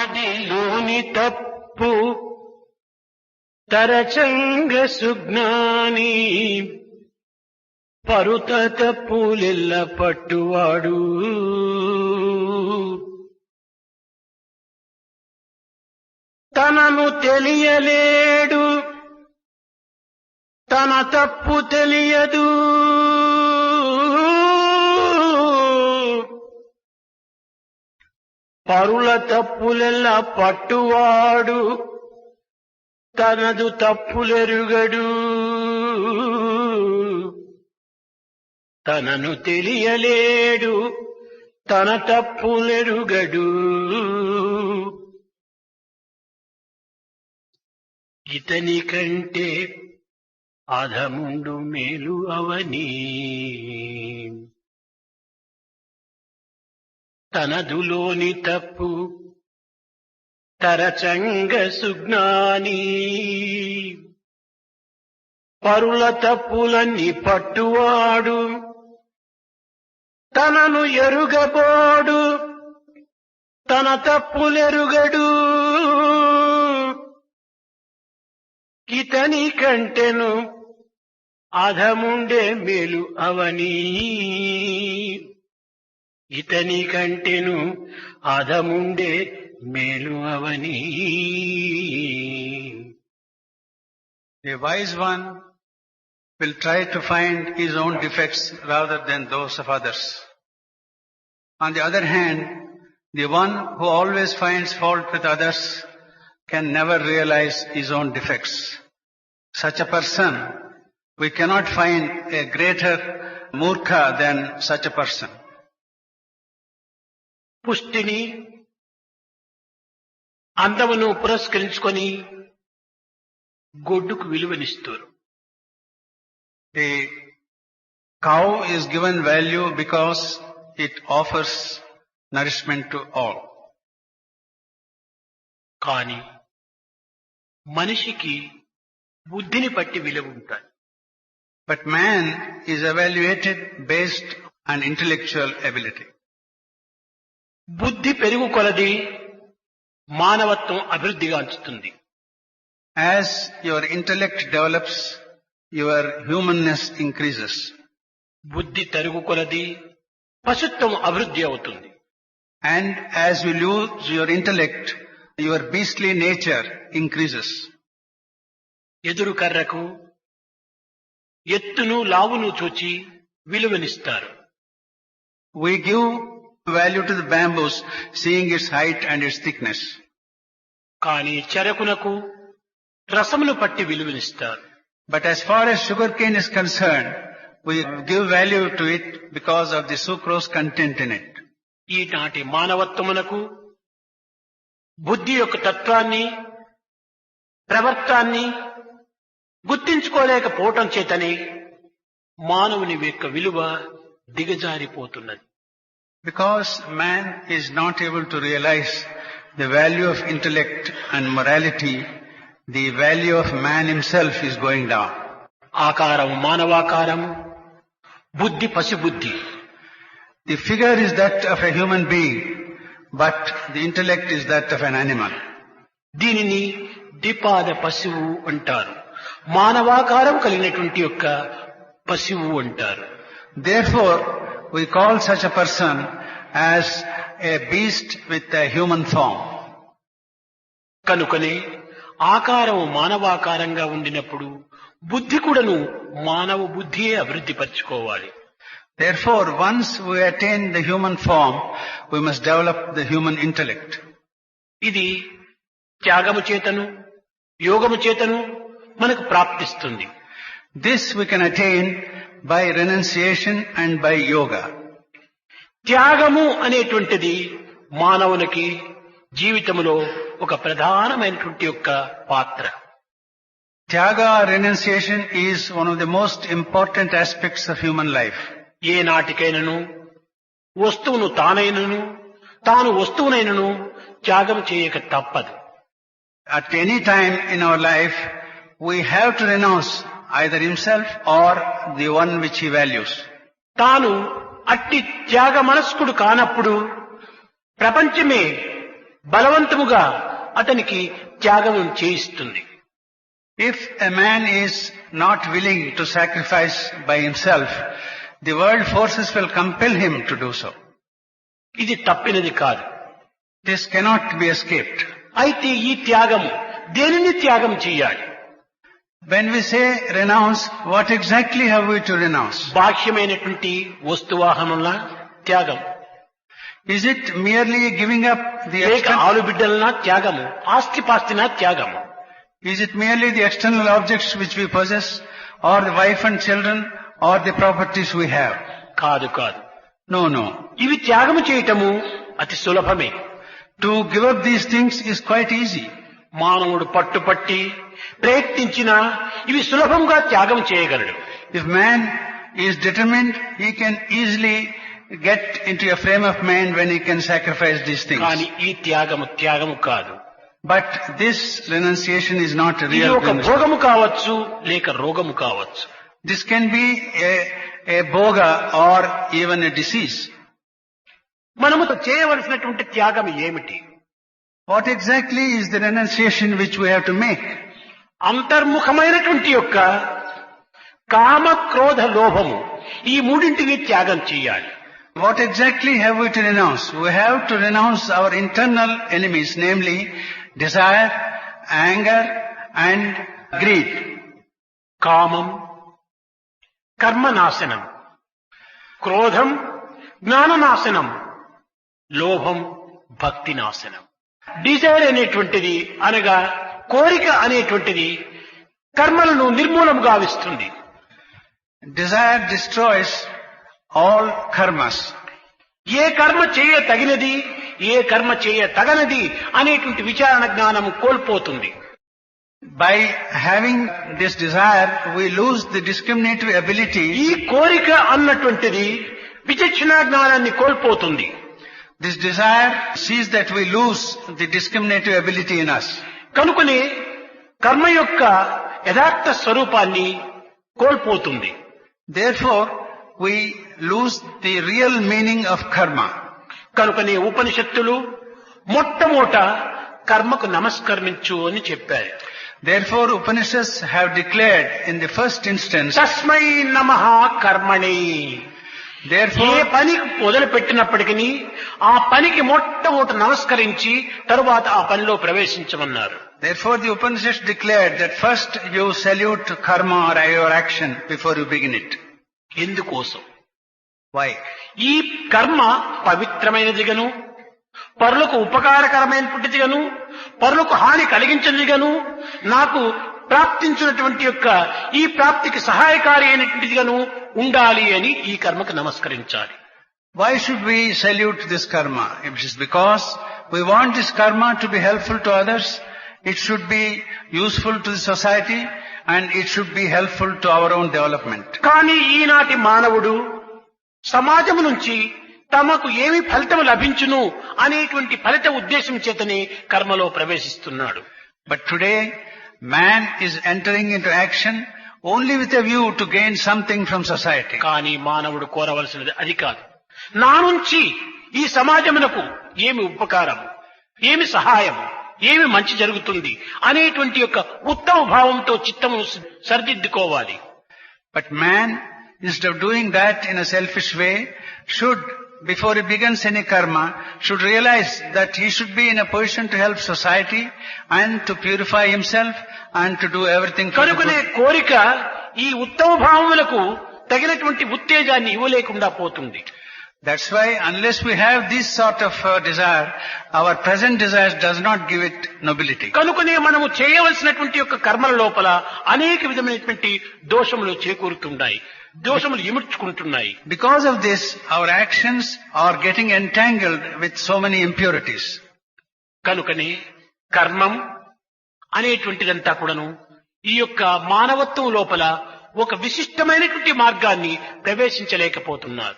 తనదిలోని తప్పు తరచంగ సుజ్ఞాని పరుత తప్పులెల్ల పట్టువాడు తనను తెలియలేడు తన తప్పు తెలియదు పరుల తప్పులెల్లా పట్టువాడు తనదు తప్పులెరుగడు తనను తెలియలేడు తన తప్పులెరుగడు ఇతని కంటే అధముండు మేలు అవని తనదులోని తప్పు తరచంగ సుజ్ఞాని పరుల తప్పులన్నీ పట్టువాడు తనను ఎరుగబోడు తన తప్పులెరుగడు ఇతని కంటెను అధముండే మేలు అవని ఇతని కంటెను అధముండే మేలు అవని. A wise one will try to find his own defects rather than those of others. On the other hand, the one who always finds fault with others can never realize his own defects. Such a person, we cannot find a greater murkha than such a person. పుష్టిని అందమును పురస్కరించుకొని గొడ్డుకు విలువనిస్తారు. A cow is given value because it offers nourishment to all. కానీ మనిషికి బుద్ధిని పట్టి విలువ ఉంటుంది. But man is evaluated based on intellectual ability. బుద్ధి పెరుగు కొలది మానవత్వం అభివృద్ధిగాంచుతుంది. As your intellect develops, your humanness increases. బుద్ధి తరుగు కొలది పశుత్వం అభివృద్ధి అవుతుంది. And as you lose your intellect, your beastly nature increases. ఎదురు కర్రకు ఎత్తును లావును చూచి విలువనిస్తారు. We give value to the bamboos, seeing its height and its thickness. కానీ చెరకునకు రసమును పట్టి విలువనిస్తారు. But as far as sugarcane is concerned, we give value to it because of the sucrose content in it. ఈనాటి మానవత్వమునకు బుద్ధి యొక్క తత్వాన్ని ప్రవర్తాన్ని గుర్తించుకోలేకపోవటం చేతనే మానవుని యొక్క విలువ దిగజారిపోతున్నది. Because man is not able to realize the value of intellect and morality, the value of man himself is going down. ఆకారం మానవాకారం, బుద్ధి పశుబుద్ధి. The figure is that of a human being, but the intellect is that of an animal. దీనిని ద్విపాద పశువు అంటారు. మానవాకారం కలిగినటువంటి యొక్క పశువు అంటారు. Therefore, we call such a person as a beast with a human form. కనుకనే ఆకారము మానవాకారంగా ఉండినప్పుడు బుద్ధి కూడాను మానవ బుద్ధియే అభివృద్ధి పరచుకోవాలి. Therefore, once we attain the human form, we must develop the human intellect. ఇది త్యాగము చేతను యోగము చేతను మనకు ప్రాప్తిస్తుంది. This we can attain by renunciation and by yoga. త్యాగము అనేటువంటిది మానవునికి జీవితంలో ఒక ప్రధానమైనటువంటి యొక్క పాత్ర. Tyaga, renunciation is one of the most important aspects of human life. ఏ నాటికైనను వస్తువును తానైనను తాను వస్తువునైనను త్యాగం చేయక తప్పదు. At any time in our life, we have to renounce either himself or the one which he values. తాను అట్టి త్యాగ మనస్కుడు కానప్పుడు ప్రపంచమే బలవంతముగా అతనికి త్యాగం చేయిస్తుంది. If a man is not willing to sacrifice by himself, the world forces will compel him to do so. ఇది తప్పినది కాదు. This cannot be escaped. అయితే ఈ త్యాగము దేనిని త్యాగం చేయాలి? When we say renounce, what exactly have we to renounce? బాహ్యమైనటువంటి వస్తువాహనల త్యాగం, Is it merely giving up the లేక external, ఆలుబిడ్డలన త్యాగము, ఆస్తిపాస్తిన త్యాగము? is it merely the external objects which we possess, or the wife and children, or the properties we have? కాదు కాదు. No, no. ఇవి త్యాగము చేయటము అతి సులభమే. To give up these things is quite easy. మానవుడు పట్టుపట్టి ప్రయత్నించినా ఇవి సులభంగా త్యాగం చేయగలడు. If man is determined, he can easily get into a frame of mind when he can sacrifice these things. కానీ ఈ త్యాగము కాదు. But this renunciation is not a ఇది real ఒక renunciation. భోగము కావచ్చు, లేక రోగము కావచ్చు. This can be a bhoga or even a disease. మనము చేయవలసినటువంటి త్యాగం ఏమిటి? What exactly is the renunciation which we have to make? అంతర్ముఖమైనటువంటి యొక్క కామ, క్రోధ, లోభము ఈ మూడింటిని త్యాగం చేయాలి. What exactly have we to renounce? We have to renounce our internal enemies, namely desire, anger and greed. కామం కర్మనాశనం, క్రోధం జ్ఞాననాశనం, లోభం భక్తి నాశనం. డిజైర్ అనేటువంటిది అనగా కోరిక అనేటువంటిది కర్మలను నిర్మూలము గావిస్తుంది. Desire destroys all karmas. ఏ కర్మ చేయ తగినది, ఏ కర్మ చేయ తగనది అనేటువంటి విచారణ జ్ఞానము కోల్పోతుంది. By having this desire, we lose the discriminative ability. ఈ కోరిక అన్నటువంటిది విచక్షణ జ్ఞానాన్ని కోల్పోతుంది. This desire sees that we lose the discriminative ability in us. కనుకనే కర్మ యొక్క యథార్థ స్వరూపాన్ని కోల్పోతుంది. Therefore, we lose the real meaning of karma. కనుకనే ఉపనిషత్తులు మొట్టమొదట కర్మకు నమస్కరించు అని చెప్పారు. Therefore, Upanishads have declared in the first instance, తస్మై నమః కర్మణి. ఏ therefore, పని మొదలు పెట్టినప్పటికీ ఆ పనికి మొట్టమొదట నమస్కరించి తరువాత ఆ పనిలో ప్రవేశించమన్నారు. therefore the Upanishads declared that first you salute karma or your action before you begin it. ఎందుకోసం? Why? ఈ కర్మ పవిత్రమైనదిగాను, పరులకు ఉపకారకరమైనటువంటిదిగాను, పరులకు హాని కలిగించినదిగాను, నాకు ప్రాప్తించినటువంటి యొక్క ఈ ప్రాప్తికి సహాయకారి అయినటువంటిదిగాను ఉండాలి అని ఈ కర్మకు నమస్కరించాలి. Why should we salute this karma? It is because we want this karma to be helpful to others, it should be useful to the society, and it should be helpful to our own development. కానీ ఈనాటి మానవుడు సమాజం నుంచి తమకు ఏమి ఫలితం లభించును అనేటువంటి ఫలిత ఉద్దేశం చేతనే కర్మలో ప్రవేశిస్తున్నాడు. But today, man is entering into action only with a view to gain something from society. కానీ మానవుడు కోరవలసినది అది కాదు. నా నుంచి ఈ సమాజమునకు ఏమి ఉపకారం, ఏమి సహాయం, ఏమి మంచి జరుగుతుంది అనేటువంటి యొక్క ఉత్తమ భావంతో చిత్తము సరిదిద్దుకోవాలి. But man, instead of doing that in a selfish way, should, before he begins any karma, should realize that he should be in a position to help society and to purify himself and to do everything for the కనుకనే good. కోరిక ఈ ఉత్తమ భావములకు తగినటువంటి ఉత్తేజాన్ని ఇవ్వలేకుండా పోతుంది. That's why unless we have this sort of desire, our present desire does not give it nobility. కనుకనే మనము చేయవలసినటువంటి యొక్క కర్మల లోపల అనేక విధమైనటువంటి దోషములు చేకూరుతున్నాయి, దోషములు ఇముడ్చుకుంటున్నాయి. Because of this, our actions are getting entangled with so many impurities. కనుకనే కర్మం అనేటువంటిదంతా కూడాను ఈ యొక్క మానవత్వం లోపల ఒక విశిష్టమైనటువంటి మార్గాన్ని ప్రవేశించలేకపోతున్నారు.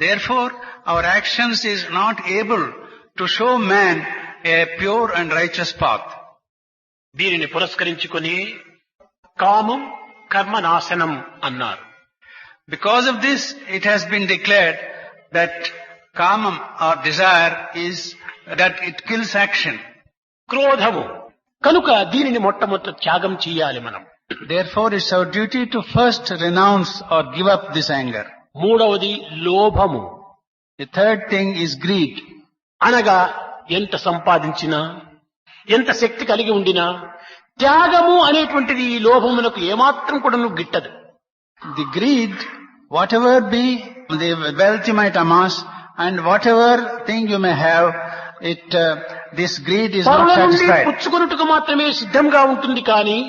Therefore, our actions is not able to show man a pure and righteous path. దీనిని పురస్కరించుకొని కామం కర్మ నాశనం అన్నారు. Because of this, it has been declared that kamam or desire is that it kills action. క్రోధము కనుక దీనిని మొట్టమొదట త్యాగం చేయాలి మనం. Therefore, it's our duty to first renounce or give up this anger. మూడవది లోభము. The third thing is greed. అనగా ఎంత సంపాదించినా ఎంత శక్తి కలిగి ఉండినా త్యాగము అనేటువంటిది ఈ లోభమునకు ఏమాత్రం కూడా నువ్వు గిట్టదు. The greed, whatever be the wealth you might amass and whatever thing you may have, this greed is not పరుల నుండి satisfied. పుచ్చుకొనుటకు మాత్రమే సిద్ధంగా ఉంటుంది కానీ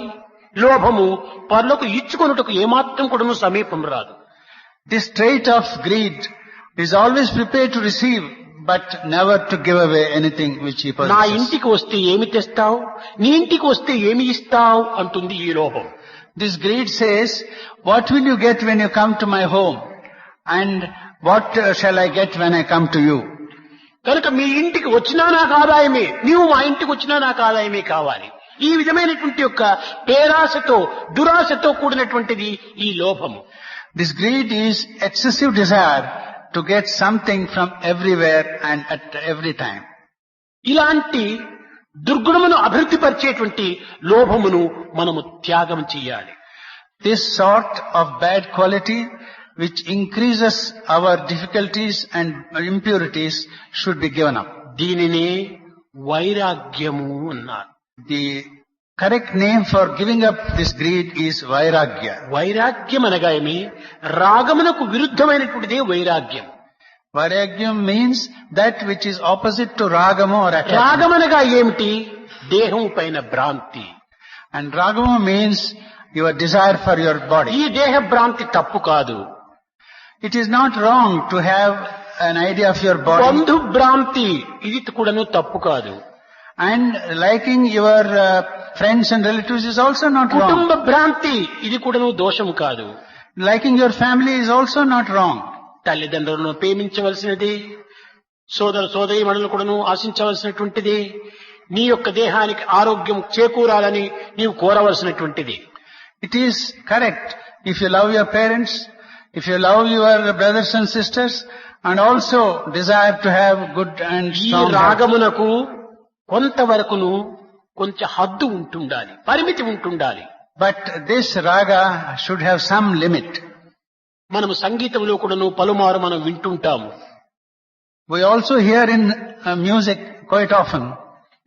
లోభము పరులకు ఇచ్చుకొనుటకు ఏమాత్రం కూడా సమీపం రాదు. This trait of greed is always prepared to receive but never to give away anything which he నా possesses. ఇంటికి వస్తే ఏమి తెస్తావు, నీ ఇంటికి వస్తే ఏమి ఇస్తావు అంటుంది ఈ లోభం. This greed says, what will you get when you come to my home? And what shall I get when I come to you? కనుక మీ ఇంటికి వచ్చినా నాకు ఆదాయమే, నీవు మా ఇంటికి వచ్చినా నాకు ఆదాయమే కావాలి. ఈ విధమైనటువంటి యొక్క పేరాశతో దురాశతో కూడినటువంటిది ఈ లోభము. This greed is excessive desire to get something from everywhere and at every time. ఇలాంటి దుర్గుణమును అభివృద్ధి పరిచేటువంటి లోభమును మనము త్యాగం చేయాలి. This sort of bad quality which increases our difficulties and impurities should be given up. దీనినే వైరాగ్యము అన్నారు. The correct name for giving up this greed is vairagya. వైరాగ్యం అనగా ఏమి? రాగమునకు విరుద్ధమైనటువంటిదే వైరాగ్యం. Vairagyam means that which is opposite to ragama or attachment. రాగమనగా ఏమిటి? దేహం పైన భ్రాంతి. And ragama means your desire for your body. ఈ దేహ భ్రాంతి తప్పు కాదు. It is not wrong to have an idea of your body. బంధు భ్రాంతి ఇది కూడాను తప్పు కాదు. And liking your friends and relatives is also not కుటుంబ wrong. భ్రాంతి ఇది కూడాను దోషం కాదు. Liking your family is also not wrong. తల్లిదండ్రులను ప్రేమించవలసినది, సోదరీమణులను కూడాను ఆశించవలసినటువంటిది, నీ యొక్క దేహానికి ఆరోగ్యం చేకూరాలని నీవు కోరవలసినటువంటిది. It is correct if you love your parents, if you love your brothers and sisters, and also desire to have good and ఈ strong health. రాగమునకు కొంతవరకును కొంచెం హద్దు ఉంటుండాలి, పరిమితి ఉంటుండాలి. But this raga should have some limit. మనము సంగీతంలో కూడాను పలుమారు మనం వింటుంటాము. We also hear in music quite often.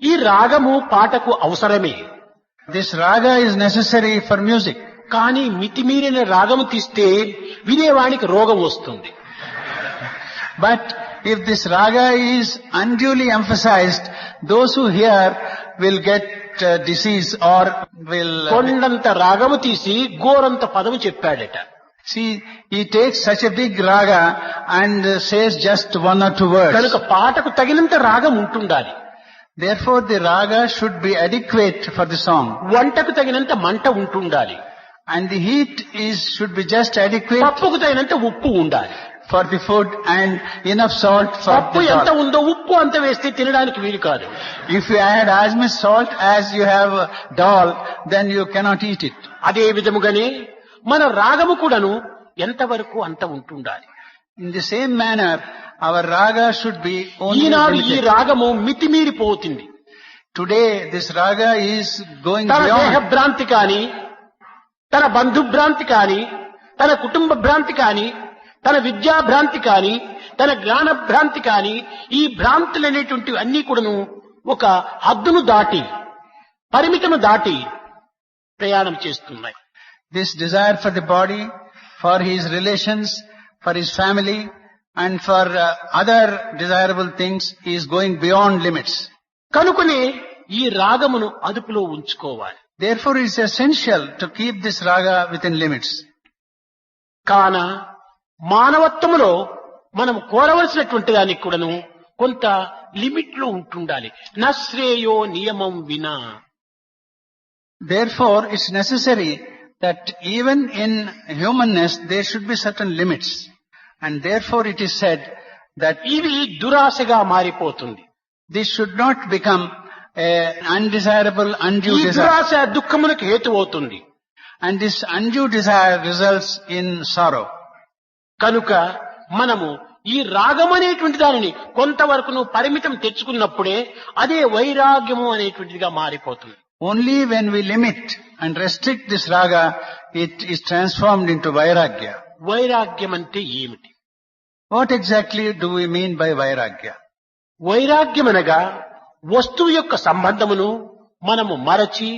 ఈ రాగము పాటకు అవసరమే. This raga is necessary for music. కానీ మితిమీరిన రాగము తీస్తే వినేవానికి రోగం వస్తుంది. But if this raga is unduly emphasized, those who hear will get disease or will... కొండంత రాగము తీసి గోరంత పదము చెప్పాడట. See, he takes such a big raga and says just one or two words. కనుక పాటకు తగినంత రాగం ఉంటుండాలి. Therefore, the raga should be adequate for the song. వంటకు తగినంత మంట ఉంటుండాలి. And the heat should be just adequate పప్పుకు తగినంత ఉప్పు ఉండాలి. for the food and enough salt for పప్పు the ఎంత dal. ఉందో ఉప్పు అంత వేస్తే తినడానికి వీలు కాదు. If you add as much salt as you have dal, then you cannot eat it. అదే విధముగానే మన రాగము కూడాను ఎంతవరకు అంత ఉంటుండాలి. In the same manner, our raga should be only ఈనాడు ఈ limited. రాగము మితిమీరిపోతుంది. Today, this raga is going తన దేహ beyond. భ్రాంతి కాని, తన బంధు భ్రాంతి కాని, తన కుటుంబ భ్రాంతి కాని, తన విద్యా భ్రాంతి కాని, తన జ్ఞాన భ్రాంతి కాని, ఈ భ్రాంతులు అనేటువంటివి అన్ని కూడాను ఒక హద్దును దాటి, పరిమితము దాటి ప్రయాణం చేస్తున్నాయి. This desire for the body, for his relations, for his family, and for other desirable things is going beyond limits. కనుకనే ఈ రాగమును అదుపులో ఉంచుకోవాలి. Therefore, it is essential to keep this raga within limits. కాన మానవత్వములో మనం కోరవలసినటువంటి దానికి కూడాను కొంత లిమిట్ లో ఉంటుండాలి. నశ్రేయో నియమం వినా. Therefore, it's necessary that even in humanness there should be certain limits. And therefore it is said that ఇది దురాశగా మారిపోతుంది. this should not become an undesirable, ఈ undue desire. దురాశ దుఃఖమునకు హేతు అవుతుంది. And this undue desire results in sorrow. కనుక మనము ఈ రాగం అనేటువంటి దానిని కొంతవరకు నువ్వు పరిమితం తెచ్చుకున్నప్పుడే అదే వైరాగ్యము అనేటువంటిదిగా మారిపోతుంది. Only when we limit and restrict this raga, it is transformed into vairagya. వైరాగ్యం అంటే ఏమిటి? What exactly do we mean by vairagya? వైరాగ్యం అనగా వస్తువు యొక్క సంబంధమును మనము మరచి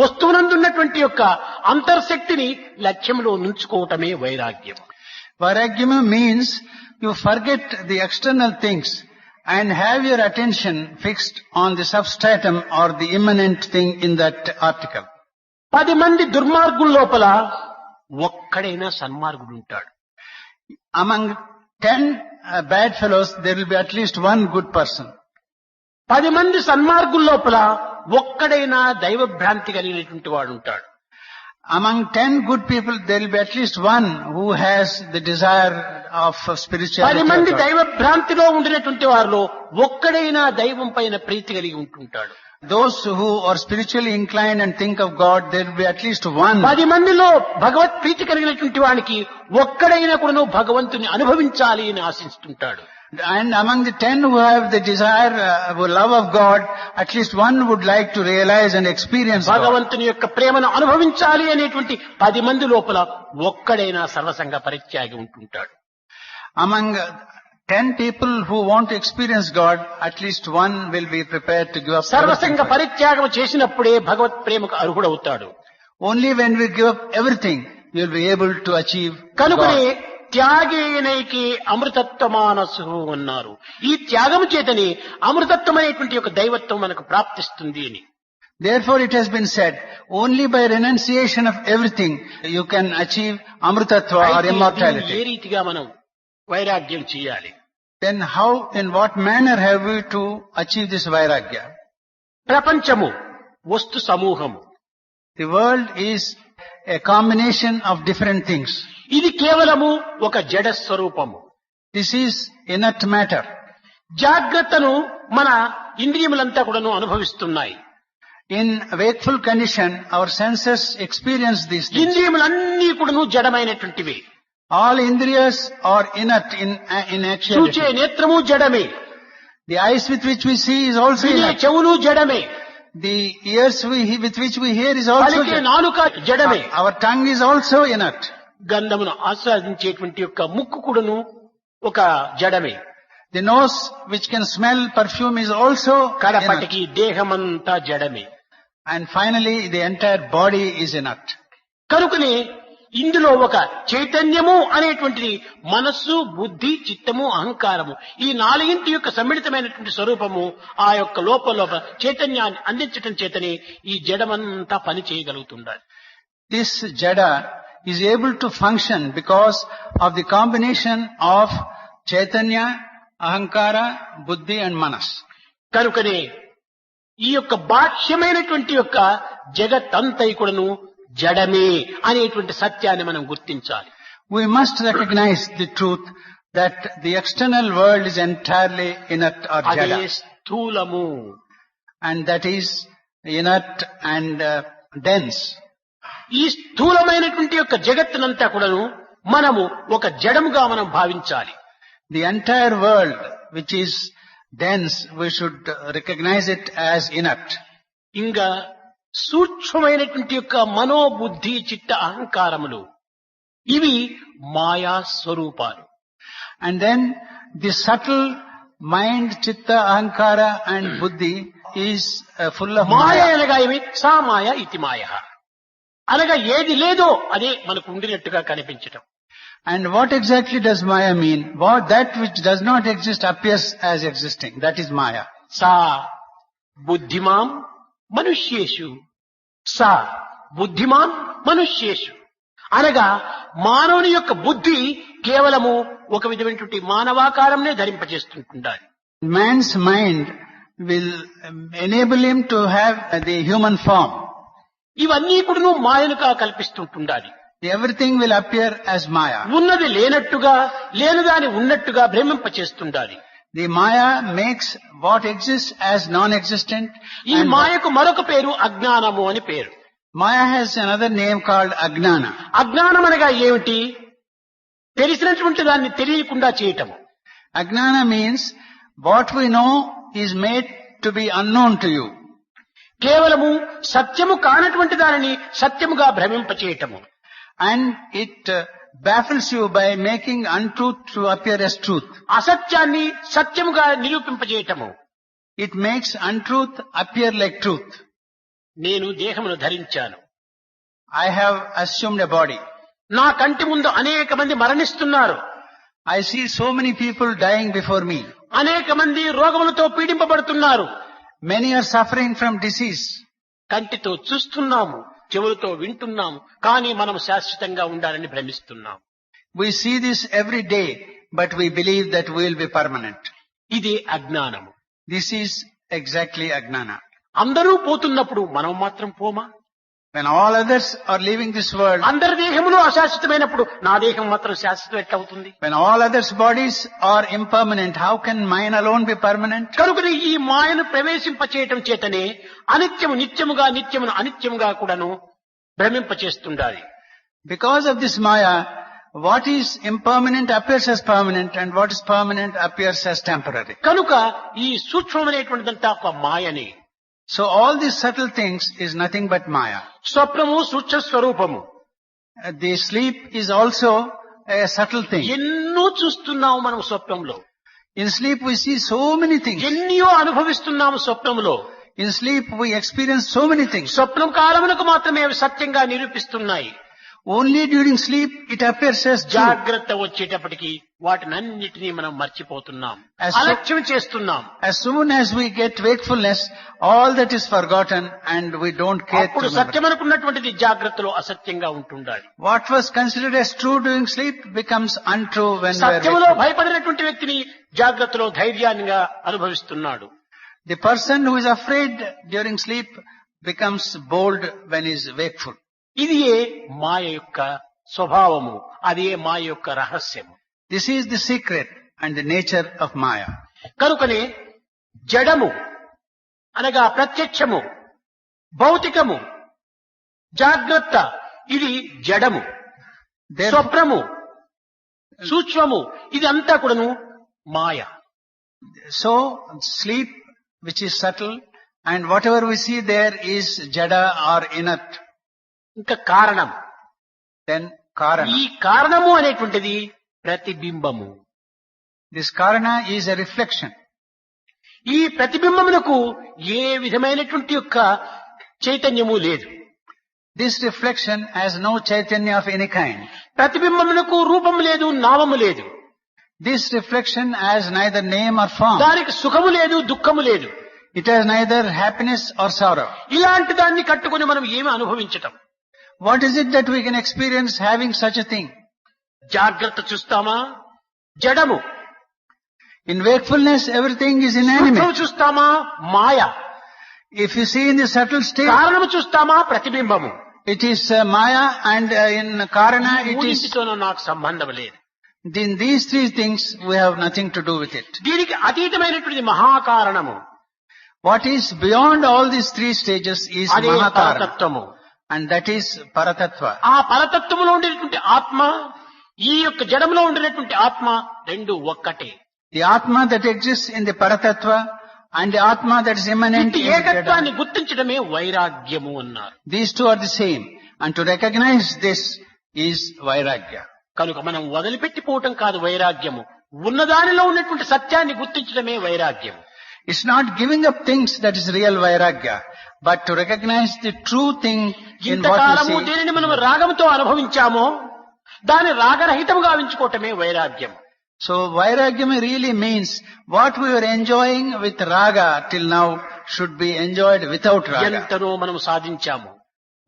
వస్తువునందున్నటువంటి యొక్క అంతర్శక్తిని లక్ష్యంలో నుంచుకోవటమే వైరాగ్యం. Vairagya means you forget the external things and have your attention fixed on the substratum or the immanent thing in that article. 10 మంది దుర్మార్గుల లోపల ఒక్కడైనా సన్మార్గుడు ఉంటాడు. Among 10 bad fellows, there will be at least one good person. 10 మంది సన్మార్గుల లోపల ఒక్కడైనా దైవభ్రాంతి కలిగినటువంటి వాడు ఉంటాడు. Among 10 good people, there will be at least one who has the desire of 10 spirituality. మంది of God. దైవ భ్రాంతిలో ఉండినటువంటి వారిలో ఒక్కడైనా దైవం పైన ప్రీతి కలిగి ఉంటుంటాడు. Those who are spiritually inclined and think of God, there will be at least one. 10 మందిలో భగవత్ ప్రీతి కలిగినటువంటి వానికి ఒక్కడైనా కూడా భగవంతుని అనుభవించాలి అని ఆశిస్తుంటాడు. And among the 10 who have the desire, love of God, at least one would like to realize and experience God. భగవంతుని యొక్క ప్రేమను అనుభవించాలి అనేటువంటి 10 మంది లోపల ఒక్కడైనా సర్వసంగ పరిత్యాగి ఉంటుంటాడు. Among 10 people who want to experience God, at least one will be prepared to give up సర్వసంగ everything. పరిత్యాగం చేసినప్పుడే భగవత్ ప్రేమకు అర్హుడవుతాడు. Only when we give up everything, we will be able to achieve కనుకనే God. త్యాగేనైకి అమృతత్వమానసు అన్నారు. ఈ త్యాగము చేతనే అమృతత్వం అనేటువంటి యొక్క దైవత్వం మనకు ప్రాప్తిస్తుంది అని. Therefore it has been said, only by renunciation of everything you can achieve amrutatva or అయితే దీన్ని ఏ immortality. రీతిగా మనం వైరాగ్యం చేయాలి? Then how, in what manner have we to achieve this vairagya? ప్రపంచము వస్తు సమూహము. The world is a combination of different things. ఇది కేవలము ఒక జడ స్వరూపము. This is inert matter. జాగ్రత్తను మన ఇంద్రియములంతా కూడాను అనుభవిస్తున్నాయి. In wakeful condition, our senses experience these things. ఇంద్రియములన్నీ కూడాను జడమైనటువంటివి. All indriyas are inert in చూచే actuality. నేత్రము జడమే, The eyes with which we see is also వినే inert. చెవులు జడమే, The ears with which we hear is also పలికే inert. నాలుక జడమే, Our tongue is also inert. గంధమును ఆస్వాదించేటువంటి యొక్క ముక్కు కూడాను ఒక జడమే. The nose which can smell perfume is also inert. కడపటికి దేహమంతా జడమే. And finally, the entire body is inert. కనుకనే ఇందులో ఒక చైతన్యము అనేటువంటిది మనస్సు, బుద్ధి, చిత్తము, అహంకారము ఈ 4 యొక్క సమ్మిళితమైనటువంటి స్వరూపము ఆ యొక్క లోపల చైతన్యాన్ని అందించటం చేతనే ఈ జడమంతా పని చేయగలుగుతుండాలి. This jada is able to function because of the combination of chaitanya, ahankara, buddhi and manas. కనుకనే ఈ యొక్క బాహ్యమైనటువంటి యొక్క జగత్తంతై కూడాను జడమే అనేటువంటి సత్యాన్ని మనం గుర్తించాలి. We must recognize the truth that the external world is entirely inert or అదే jada. స్థూలము. And that is inert and dense. ఈ స్థూలమైనటువంటి యొక్క జగత్తునంతా కూడాను మనము ఒక జడముగా మనం భావించాలి. The entire world which is dense, we should recognize it as inert. ఇంకా సూక్ష్మమైనటువంటి యొక్క మనోబుద్ధి, చిత్త, అహంకారములు ఇవి మాయా స్వరూపాలు. And then the subtle mind, chitta, ahankara and buddhi is full of Maya maya. అనగా ఏమి? సా మాయ ఇతి మాయ అనగా ఏది లేదో అదే మనకు ఉండినట్టుగా కనిపించటం. And what exactly does maya mean? That which does not exist appears as existing. That is maya. సా బుద్ధిమాం మనుష్యేషు, సా బుద్ధిమాన్ మనుష్యేషు అనగా మానవుని యొక్క బుద్ధి కేవలము ఒక విధమైనటువంటి మానవాకారంనే ధరింపజేస్తుంటుండాలి. Man's mind will enable him to have the human form. ఇవన్నీ కూడా మాయనుగా కల్పిస్తుంటుండాలి. Everything will appear as maya. ఉన్నది లేనట్టుగా, లేనిదాని ఉన్నట్టుగా భ్రమింపచేస్తుండాలి. The maya makes what exists as non-existent. ఈ And మాయకు మరొక పేరు అజ్ఞానము అని పేరు. maya has another name called ajnana. అజ్ఞానం అనగా ఏమిటి? తెలిసినటువంటి దాన్ని తెలియకుండా చేయటము. Ajnana means what we know is made to be unknown to you. కేవలము సత్యము కానటువంటి దానిని సత్యముగా భ్రమింపచేయటము. And it baffles you by making untruth to appear as truth. అసత్యాన్ని సత్యముగా నిరూపింపజేయటము. It makes untruth appear like truth. నేను దేహమును ధరించాను. I have assumed a body. నా కంటి ముందు అనేక మంది మరణిస్తున్నారు. I see so many people dying before me. అనేక మంది రోగములతో పీడింపబడుతున్నారు. Many are suffering from disease. కంటితో చూస్తున్నాము, చెవులతో వింటున్నాము, కానీ మనం శాశ్వతంగా ఉండాలని భ్రమిస్తున్నాం. We see this every day, but we believe that we will be permanent. ఇది అజ్ఞానము. This is exactly Ajnana. అందరూ పోతున్నప్పుడు మనం మాత్రం పోమా? When all others are leaving this world, అందరి దేహములు అశాశ్వతమైనప్పుడు నా దేహం మాత్రం శాశ్వతం ఎట్లవుతుంది? when all others' bodies are impermanent, how can mine alone be permanent? కనుకనే ఈ మాయను ప్రవేశింపచేయటం చేతనే అనిత్యము నిత్యముగా, నిత్యమును అనిత్యముగా కూడాను భ్రమింపచేస్తుండాలి. Because of this Maya, what is impermanent appears as permanent and what is permanent appears as temporary. కనుక ఈ సూక్ష్మమైనటువంటిదంతా ఒక మాయని. So all these subtle things is nothing but Maya. స్వప్నము సూక్ష్మ స్వరూపము. The sleep is also a subtle thing. ఎన్నో చూస్తున్నాము మనం స్వప్నంలో. In sleep we see so many things. ఎన్నో అనుభవిస్తున్నాము స్వప్నంలో. In sleep we experience so many things. స్వప్నం కాలమునకు మాత్రమే అవి సత్యంగా నిరూపిస్తున్నాయి. Only during sleep it appears as true. జాగ్రత్త వచ్చేటప్పటికి వాటినన్నిటినీ మనం మర్చిపోతున్నాం, అలక్ష్యం చేస్తున్నాం. As soon as we get wakefulness, all that is forgotten and we don't care to అప్పుడు remember. సత్యం అనుకున్నటువంటిది జాగ్రత్తలో అసత్యంగా ఉంటుండాలి. What was considered as true during sleep becomes untrue when we are సత్యములో wakeful. భయపడినటువంటి వ్యక్తిని జాగ్రత్తలో ధైర్యాన్నిగా అనుభవిస్తున్నాడు. The person who is afraid during sleep becomes bold when he is wakeful. ఇది మాయ యొక్క స్వభావము, అదే మాయ యొక్క రహస్యము. This is the secret and the nature of Maya. కనుకనే జడము అనగా ప్రత్యక్షము, భౌతికము, జాగ్రత్త ఇది జడము, Therefore, స్వప్నము సూక్ష్మము ఇది అంతా కూడాను మాయ. so sleep, which is subtle, and whatever we see there is jada or inert. ఇంకా కారణం. Then karana. ఈ కారణము అనేటువంటిది ప్రతిబింబము. This karana is a reflection. ఈ ప్రతిబింబమునకు ఏ విధమైనటువంటి యొక్క చైతన్యము లేదు. This reflection has no chaitanya of any kind. ప్రతిబింబమునకు రూపము లేదు, నామము లేదు. This reflection has neither name or form. దానికి సుఖము లేదు, దుఃఖము లేదు. It has neither happiness or sorrow. ఇలాంటి దాన్ని కట్టుకొని మనం ఏమి అనుభవించటం? What is it that we can experience having such a thing? జాగ్రత్త చూస్తామా? జడము. In wakefulness, everything is inanimate. సూక్ష్మము చూస్తామా? మాయ. If you see in the subtle state, కారణము చూస్తామా? ప్రతిబింబము. it is Maya, and in Karana, it is. మూడింటితోనూ నాకు సంబంధం లేదు. In these three things, we have nothing to do with it. దీనికి అతీతమైనటువంటి మహాకారణము, What is beyond all these three stages is అదే Mahakarana, పరతత్వము. and that is Paratattva. ఆ పరతత్వములో ఉండేటువంటి ఆత్మ, ఈ యొక్క జడములో ఉండేటువంటి ఆత్మ రెండు ఒక్కటే. The Atma that exists in the Paratattva and the Atma that is immanent ఇట్టి in the ఏకత్వాన్ని Jada. గుర్తించడమే వైరాగ్యము అన్నారు. These two are the same, and to recognize this is Vairagya. కనుక మనం వదిలిపెట్టిపోవటం కాదు వైరాగ్యము, ఉన్నదానిలో ఉన్నటువంటి సత్యాన్ని గుర్తించడమే వైరాగ్యము. It's not giving up things that is real Vairagya, but to recognize the true thing in what ఇంతకాలము we see. దేనిని మనం రాగంతో అనుభవించామో దాన్ని రాగరహితముగా ఉంచుకోవటమే వైరాగ్యము. So Vairagyam really means what we were enjoying with Raga till now should be enjoyed without Raga. ఎంతనో మనం సాధించాము,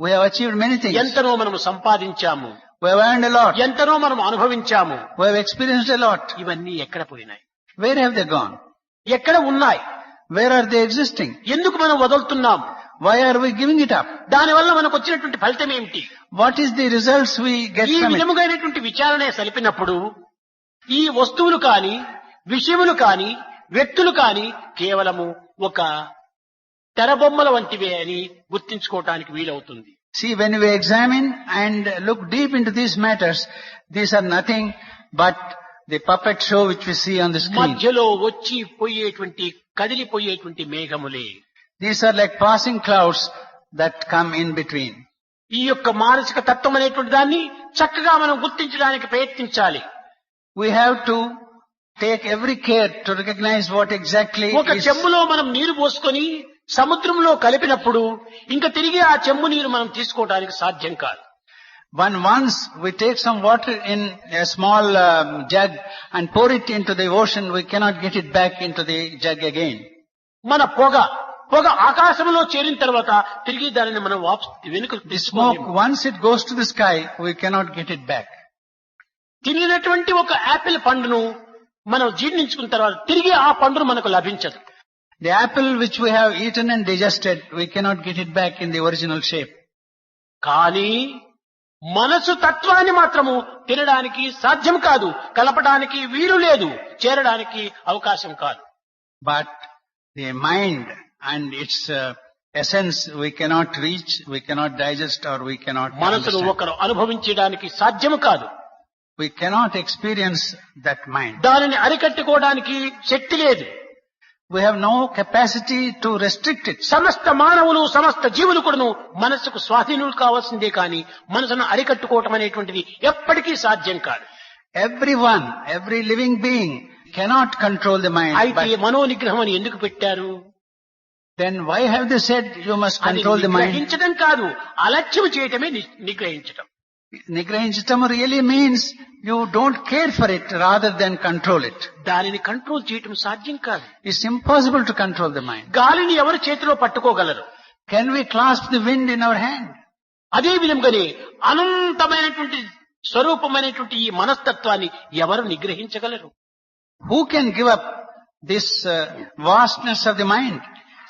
We have achieved many things. ఎంతనో మనం సంపాదించాము, We have earned a lot. ఎంతనో మనం అనుభవించాము. We have experienced a lot. ఇవన్నీ ఎక్కడ పోయినాయి? Where have they gone? ఎక్కడ ఉన్నాయి? Where are they existing? ఎందుకు మనం వదులుతున్నాం? Why are we giving it up? దానివల్ల మనకు వచ్చినటువంటి ఫలితం ఏమిటి? What is the results we get ఈ from it? విధముగైనటువంటి విచారణ సలిపినప్పుడు ఈ వస్తువులు కాని, విషయములు కాని, వ్యక్తులు కాని కేవలము ఒక తెరబొమ్మల వంటివే అని గుర్తించుకోవటానికి వీలవుతుంది. See, when we examine and look deep into these matters, these are nothing but the puppet show which we see on the screen. మధ్యలో వచ్చి పోయేటువంటి కదిలిపోయేటువంటి మేఘములే. These are like passing clouds that come in between. ఈ యొక్క మానసిక తత్వం అనేటువంటి దాన్ని చక్కగా మనం గుర్తించడానికి ప్రయత్నించాలి. We have to take every care to recognize what exactly ఒక is. చెంబులో మనం నీరు పోసుకొని సముద్రంలో కలిపినప్పుడు ఇంకా తిరిగి ఆ చెంబు నీరు మనం తీసుకోవడానికి సాధ్యం కాదు. Once we take some water in a small jug and pour it into the ocean, we cannot get it back into the jug again. మన పొగ ఆకాశంలో చేరిన తర్వాత తిరిగి దానిని మనం వెనుకకు The తీసుకోలేము. smoke, once it goes to the sky, we cannot get it back. తిరిగినటువంటి ఒక యాపిల్ పండును మనం జీర్ణించుకున్న తర్వాత తిరిగి ఆ పండును మనకు లభించదు. The apple which we have eaten and digested, we cannot get it back in the original shape. కానీ మనసు తత్వాన్ని మాత్రము తినడానికి సాధ్యం కాదు, కలపడానికి వీలు లేదు, చేరడానికి అవకాశం కాదు. But the mind and its essence we cannot reach, we cannot digest, or we cannot మనసును understand. ఒకరు అనుభవించడానికి సాధ్యం కాదు. We cannot experience that mind. దానిని అరికట్టుకోవడానికి శక్తి లేదు. We have no capacity to restrict it. సమస్త మానవులు సమస్త జీవులు కూడాను మనస్సుకు స్వాధీనులు కావాల్సిందే కానీ మనసును అరికట్టుకోవటం అనేటువంటిది ఎప్పటికీ సాధ్యం కాదు. Everyone, every living being cannot control the mind. అయితే But మనోనిగ్రహం అని ఎందుకు పెట్టారు? then why have they said you must అది control the mind? నిగ్రహించడం కాదు, అలక్ష్యం చేయటమే నిగ్రహించటం. Nigrahinchitam really means you don't care for it rather than control it. దానిని control చేయటం సాధ్యం కాదు. It's impossible to control the mind. గాలిని ఎవరు చేతిలో పట్టుకోగలరు? Can we clasp the wind in our hand? అదే విధంగానే అనంతమైనటువంటి స్వరూపమైనటువంటి ఈ మనస్తత్వాన్ని ఎవరు నిగ్రహించగలరు? Who can give up this vastness of the mind?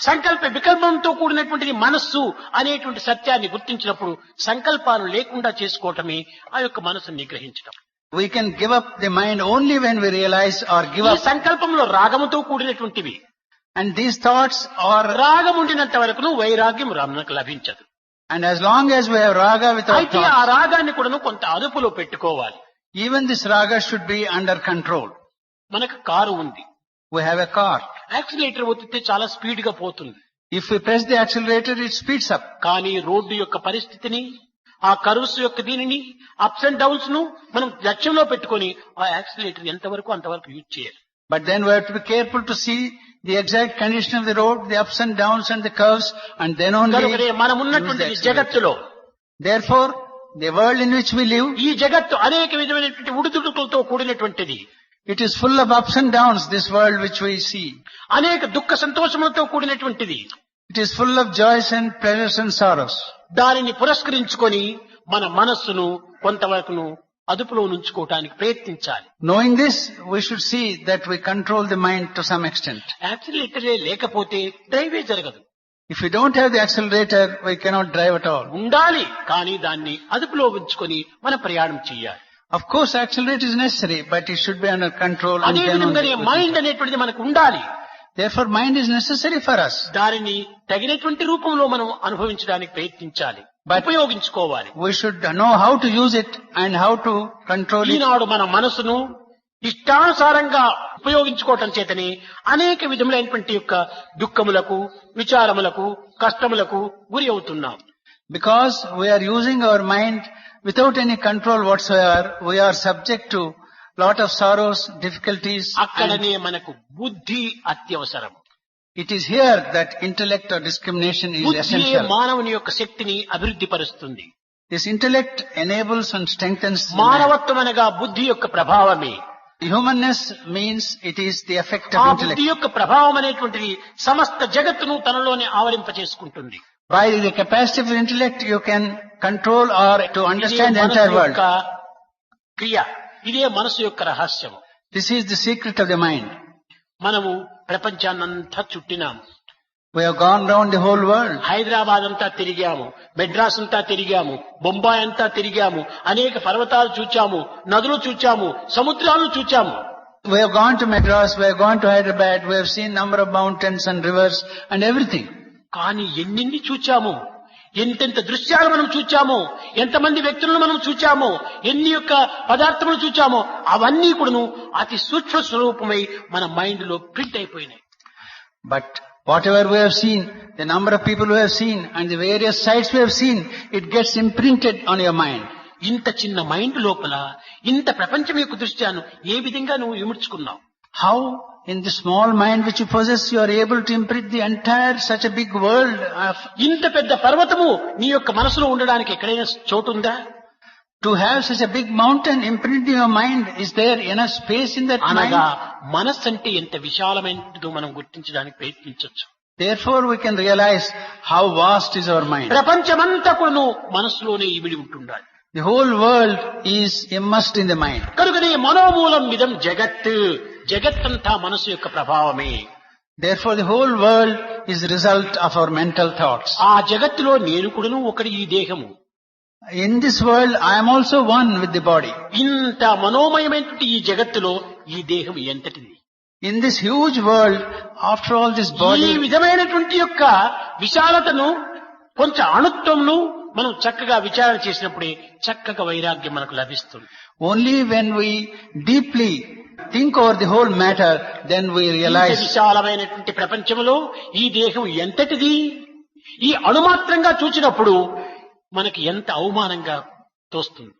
సంకల్ప వికల్పంతో కూడినటువంటి మనస్సు అనేటువంటి సత్యాన్ని గుర్తించినప్పుడు సంకల్పాలు లేకుండా చేసుకోవటమే ఆ యొక్క మనసును నిగ్రహించటం. We can give up the mind only when we realize or give ఈ up. సంకల్పంలో రాగముతో కూడినటువంటివి. And these thoughts are, రాగం ఉండినంత వరకు వైరాగ్యం మనకు లభించదు. and as long as we have raga with our అయితే ఆ thoughts, రాగాన్ని కూడా కొంత అదుపులో పెట్టుకోవాలి. even this raga should be under control. మనకు కారు ఉంది, We have a car. Accelerator ఒత్తితే చాలా స్పీడ్ గా పోతుంది. If we press the accelerator, it speeds up. కానీ రోడ్డు యొక్క పరిస్థితిని, ఆ కర్వ్స్ యొక్క దీనిని, అప్స్ అండ్ డౌన్స్ ను మనం లక్ష్యంలో పెట్టుకొని ఆ యాక్సిలేటర్ ఎంతవరకు అంతవరకు యూజ్ చేయాలి. But then we have to be careful to see the exact condition of the road, the ups and downs and the curves, and then only కనుకనే మనం use the ఉన్నటువంటి accelerator. జగత్తులో Therefore, the world in which we live, ఈ జగత్తు అనేక విధమైనటువంటి ఉడుదుడుకులతో కూడినటువంటిది. it is full of ups and downs, this world which we see. అనేక దుఃఖ సంతోషములతో కూడినటువంటిది. It is full of joys and pleasures and sorrows. దానిని పురస్కరించుకొని మన మనస్సును కొంతవరకును అదుపులో ఉంచుకోవటానికి ప్రయత్నించాలి. Knowing this, we should see that we control the mind to some extent. యాక్సిలేటరే లేకపోతే డ్రైవే జరగదు. If we don't have the accelerator, we cannot drive at all. ఉండాలి, కానీ దాన్ని అదుపులో ఉంచుకొని మన ప్రయాణం చేయాలి. Of course, accelerator is necessary, but it should be under control. And అదే then విధంగానే only. మైండ్ అనేటువంటిది మనకు ఉండాలి. Therefore, mind is necessary for us. దానిని తగినటువంటి రూపంలో మనం అనుభవించడానికి ప్రయత్నించాలి, But- ఉపయోగించుకోవాలి. We should know how to use it and how to control it. ఈనాడు మన మనసును ఇష్టానుసారంగా ఉపయోగించుకోవటం చేతనే అనేక విధములైనటువంటి యొక్క దుఃఖములకు, విచారములకు, కష్టములకు గురి అవుతున్నాం. Because we are using our mind without any control whatsoever, we are subject to lot of sorrows, difficulties. And అక్కడనే మనకు బుద్ధి అత్యవసరం. it is here that intellect or discrimination is బుద్ధి essential. మానవుని యొక్క శక్తిని అభివృద్ధి పరుస్తుంది. This intellect enables and strengthens man. మానవత్వం అనగా బుద్ధి యొక్క ప్రభావమే. Humanness means it is the effect ఆ of బుద్ధి intellect. యొక్క ప్రభావం అనేటువంటిది సమస్త జగత్తును తనలోనే ఆవరింపచేసుకుంటుంది. By the capacity of intellect, you can control or to understand the entire world. క్రియ, ఇదే మనసు యొక్క రహస్యం. This is the secret of the mind. మనము ప్రపంచాన్నంతా చుట్టినాము. We have gone round the whole world. Hyderabad అంతా తిరిగాము, మెడ్రాస్ అంతా తిరిగాము, బొంబాయి అంతా తిరిగాము, అనేక పర్వతాలు చూచాము, నదులు చూచాము, సముద్రాలు చూచాము. We have gone to Madras, we have gone to Hyderabad, we have seen number of mountains and rivers and everything. కానీ ఎన్నిన్ని చూచాము, ఎంతెంత దృశ్యాలు మనం చూచామో, ఎంతమంది వ్యక్తులను మనం చూచామో, ఎన్ని యొక్క పదార్థములు చూచామో అవన్నీ కూడాను అతి సూక్ష్మ స్వరూపమై మన మైండ్ లో ప్రింట్ అయిపోయినాయి. But whatever we have seen, the number of people we have seen and the various sights we have seen, it gets imprinted on your mind. ఇంత చిన్న మైండ్ లోపల ఇంత ప్రపంచం యొక్క దృశ్యాన్ని ఏ విధంగా నువ్వు ఇముడ్చుకున్నావు? How in the small mind which you possess you are able to imprint the entire such a big world of, ఇంత పెద్ద పర్వతము నీ యొక్క మనసులో ఉండడానికి ఎక్కడైనా చోటు ఉందా? to have such a big mountain imprinted in your mind, is there enough space in that అనగా mind? మనస్సు అంటే ఎంత విశాలమైనదో మనం గుర్తించడానికి ప్రయత్నించవచ్చు. Therefore we can realize how vast is our mind. ప్రపంచమంతా కూడాను మనస్సులోనే ఇమిడి ఉంటుండాలి. The whole world is immersed in the mind. కనుకనే మనోమూలం ఇదం జగత్, జగత్తంతా మనసు యొక్క ప్రభావమే. Therefore the whole world is the result of our mental thoughts. ఆ జగత్తులో నేను కూడాను ఒకటి, ఈ దేహము. In this world I am also one with the body. ఇంత మనోమయమైనటువంటి ఈ జగత్తులో ఈ దేహం ఎంతటిది? In this huge world, after all this ఈ body, విధమైనటువంటి యొక్క విశాలతను, కొంచెం అణుత్వంను మనం చక్కగా విచారణ చేసినప్పుడే చక్కగా వైరాగ్యం మనకు లభిస్తుంది. only when we deeply think over the whole matter, then we ఇంత realize విశాలమైనటువంటి ప్రపంచంలో ఈ దేహం ఎంతటిది? ఈ అణుమాత్రంగా చూచినప్పుడు మనకి ఎంత అవమానంగా తోస్తుంది.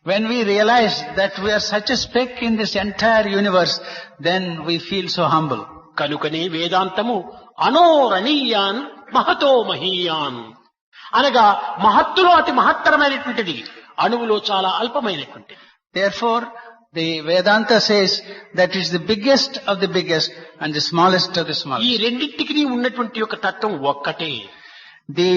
when we realize that we are such a speck in this entire universe, then we feel so humble. కనుకనే వేదాంతము అనోరణీయాన్ మహతో మహీయాన్ అనగా మహత్తులో అతి మహత్తరమైనటువంటిది, అణువులో చాలా అల్పమైనటువంటిది. Therefore, the Vedanta says that is the biggest of the biggest and the smallest of the ఈ smallest. రెండింటికి ఉన్నటువంటి యొక్క తత్వం ఒక్కటే. The